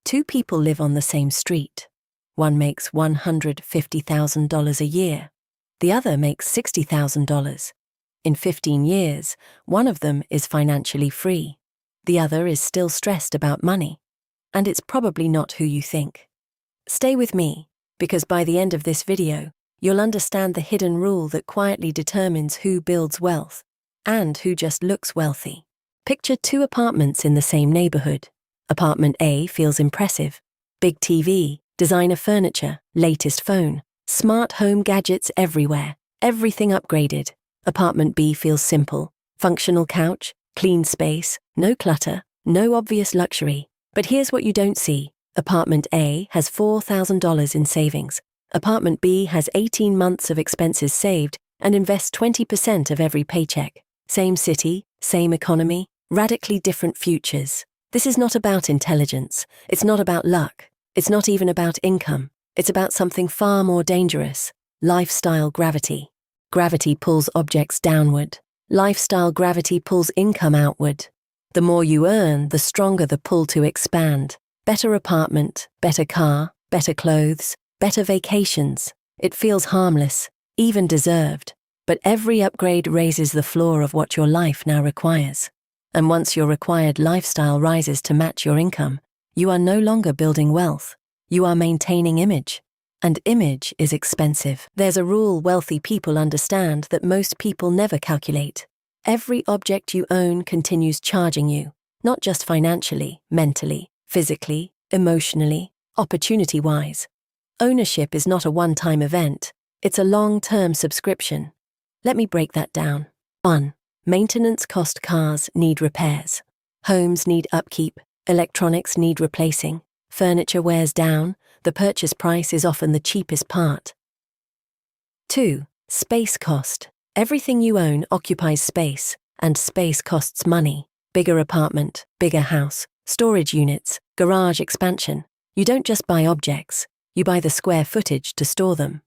Two people live on the same street. One makes $150,000 a year. The other makes $60,000. In 15 years, one of them is financially free. The other is still stressed about money. And it's probably not who you think. Stay with me, because by the end of this video, you'll understand the hidden rule that quietly determines who builds wealth and who just looks wealthy. Picture two apartments in the same neighborhood. Apartment A feels impressive. Big TV, designer furniture, latest phone, smart home gadgets everywhere, everything upgraded. Apartment B feels simple. Functional couch, clean space, no clutter, no obvious luxury. But here's what you don't see. Apartment A has $4,000 in savings. Apartment B has 18 months of expenses saved and invests 20% of every paycheck. Same city, same economy, radically different futures. This is not about intelligence. It's not about luck. It's not even about income. It's about something far more dangerous. Lifestyle gravity. Gravity pulls objects downward. Lifestyle gravity pulls income outward. The more you earn, the stronger the pull to expand. Better apartment, better car, better clothes, better vacations. It feels harmless, even deserved. But every upgrade raises the floor of what your life now requires. And once your required lifestyle rises to match your income, you are no longer building wealth. You are maintaining image. And image is expensive. There's a rule wealthy people understand that most people never calculate. Every object you own continues charging you, not just financially, mentally, physically, emotionally, opportunity-wise. Ownership is not a one-time event. It's a long-term subscription. Let me break that down. 1. Maintenance cost. Cars need repairs. Homes need upkeep. Electronics need replacing. Furniture wears down. The purchase price is often the cheapest part. 2. Space cost. Everything you own occupies space, and space costs money. Bigger apartment, bigger house, storage units, garage expansion. You don't just buy objects, you buy the square footage to store them.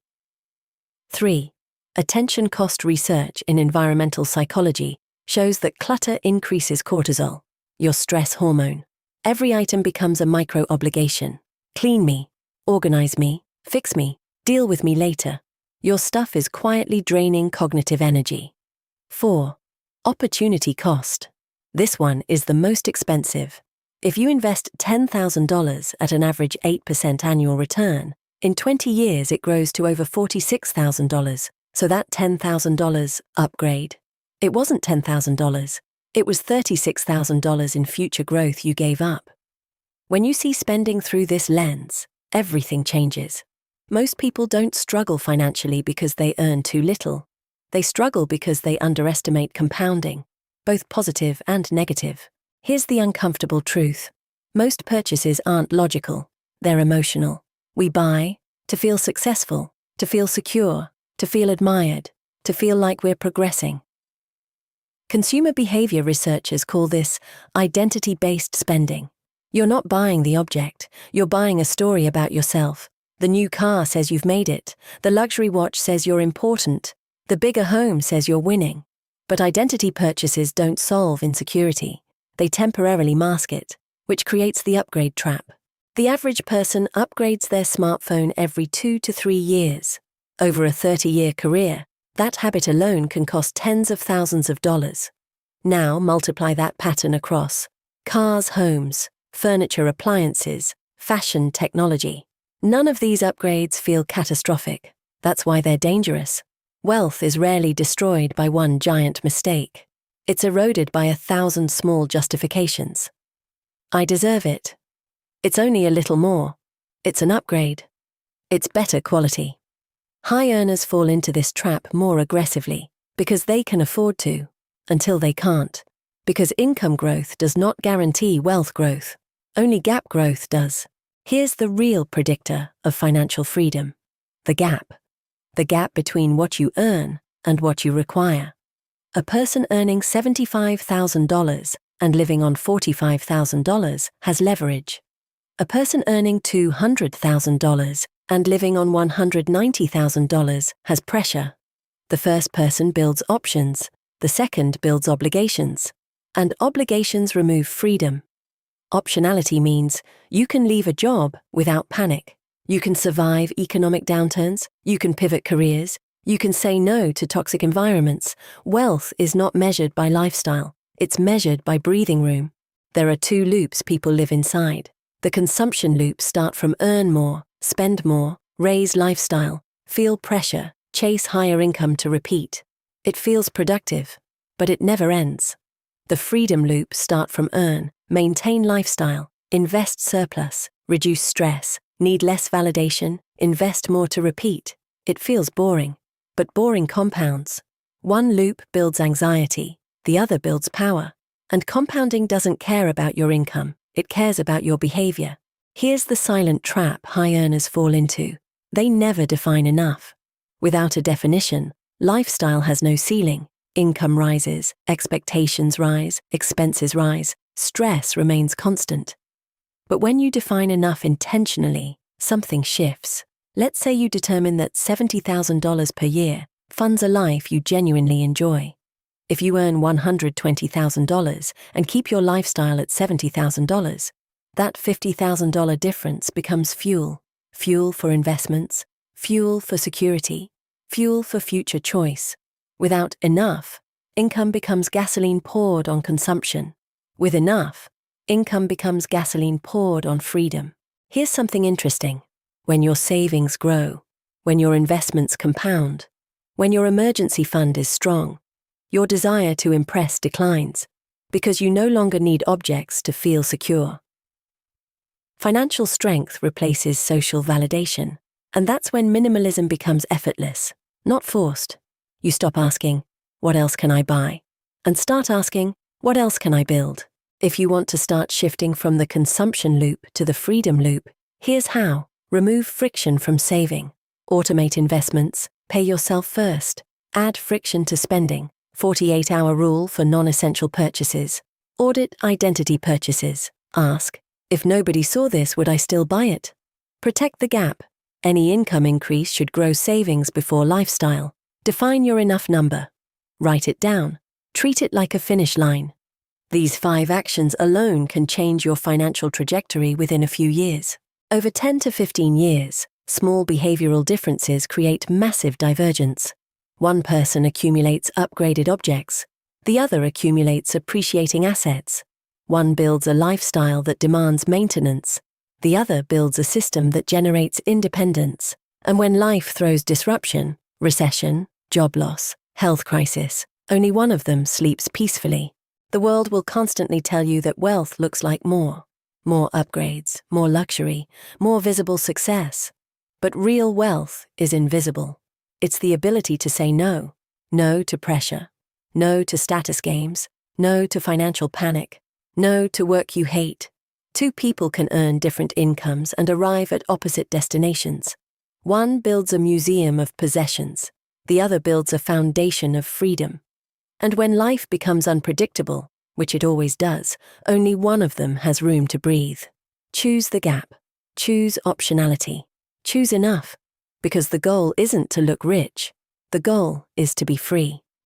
3. Attention cost. Research in environmental psychology shows that clutter increases cortisol, your stress hormone. Every item becomes a micro-obligation. Clean me, organize me, fix me, deal with me later. Your stuff is quietly draining cognitive energy. 4. Opportunity cost. This one is the most expensive. If you invest $10,000 at an average 8% annual return, in 20 years it grows to over $46,000. So that $10,000 upgrade, it wasn't $10,000. It was $36,000 in future growth you gave up. When you see spending through this lens, everything changes. Most people don't struggle financially because they earn too little. They struggle because they underestimate compounding, both positive and negative. Here's the uncomfortable truth. Most purchases aren't logical. They're emotional. We buy to feel successful, to feel secure, to feel admired, to feel like we're progressing. Consumer behavior researchers call this identity-based spending. You're not buying the object, you're buying a story about yourself. The new car says you've made it, the luxury watch says you're important, the bigger home says you're winning. But identity purchases don't solve insecurity. They temporarily mask it, which creates the upgrade trap. The average person upgrades their smartphone every 2 to 3 years. Over a 30-year career, that habit alone can cost tens of thousands of dollars. Now multiply that pattern across cars, homes, furniture, appliances, fashion, technology. None of these upgrades feel catastrophic. That's why they're dangerous. Wealth is rarely destroyed by one giant mistake. It's eroded by 1,000 small justifications. I deserve it. It's only a little more. It's an upgrade. It's better quality. High earners fall into this trap more aggressively because they can afford to, until they can't. Because income growth does not guarantee wealth growth. Only gap growth does. Here's the real predictor of financial freedom. The gap. The gap between what you earn and what you require. A person earning $75,000 and living on $45,000 has leverage. A person earning $200,000 and living on $190,000 has pressure. The first person builds options, the second builds obligations, and obligations remove freedom. Optionality means you can leave a job without panic. You can survive economic downturns. You can pivot careers. You can say no to toxic environments. Wealth is not measured by lifestyle. It's measured by breathing room. There are two loops people live inside. The consumption loops start from earn more, spend more, raise lifestyle, feel pressure, chase higher income to repeat. It feels productive, but it never ends. The freedom loops start from earn, maintain lifestyle, invest surplus, reduce stress, need less validation, invest more to repeat. It feels boring, but boring compounds. One loop builds anxiety, the other builds power. And compounding doesn't care about your income, it cares about your behavior. Here's the silent trap high earners fall into. They never define enough. Without a definition, lifestyle has no ceiling. Income rises, expectations rise, expenses rise, stress remains constant. But when you define enough intentionally, something shifts. Let's say you determine that $70,000 per year funds a life you genuinely enjoy. If you earn $120,000 and keep your lifestyle at $70,000, that $50,000 difference becomes fuel. Fuel for investments, fuel for security, fuel for future choice. Without enough, income becomes gasoline poured on consumption. With enough, income becomes gasoline poured on freedom. Here's something interesting. When your savings grow, when your investments compound, when your emergency fund is strong, your desire to impress declines, because you no longer need objects to feel secure. Financial strength replaces social validation, and that's when minimalism becomes effortless, not forced. You stop asking, what else can I buy? And start asking, what else can I build? If you want to start shifting from the consumption loop to the freedom loop, here's how. Remove friction from saving. Automate investments. Pay yourself first. Add friction to spending. 48-hour rule for non-essential purchases. Audit identity purchases. Ask, if nobody saw this, would I still buy it? Protect the gap. Any income increase should grow savings before lifestyle. Define your enough number. Write it down. Treat it like a finish line. These 5 actions alone can change your financial trajectory within a few years. Over 10 to 15 years, small behavioral differences create massive divergence. One person accumulates upgraded objects. The other accumulates appreciating assets. One builds a lifestyle that demands maintenance. The other builds a system that generates independence. And when life throws disruption, recession, job loss, health crisis, only one of them sleeps peacefully. The world will constantly tell you that wealth looks like more upgrades, more luxury, more visible success. But real wealth is invisible. It's the ability to say no. No to pressure. No to status games. No to financial panic. No to work you hate. 2 people can earn different incomes and arrive at opposite destinations. One builds a museum of possessions. The other builds a foundation of freedom. And when life becomes unpredictable, which it always does, only one of them has room to breathe. Choose the gap. Choose optionality. Choose enough. Because the goal isn't to look rich. The goal is to be free.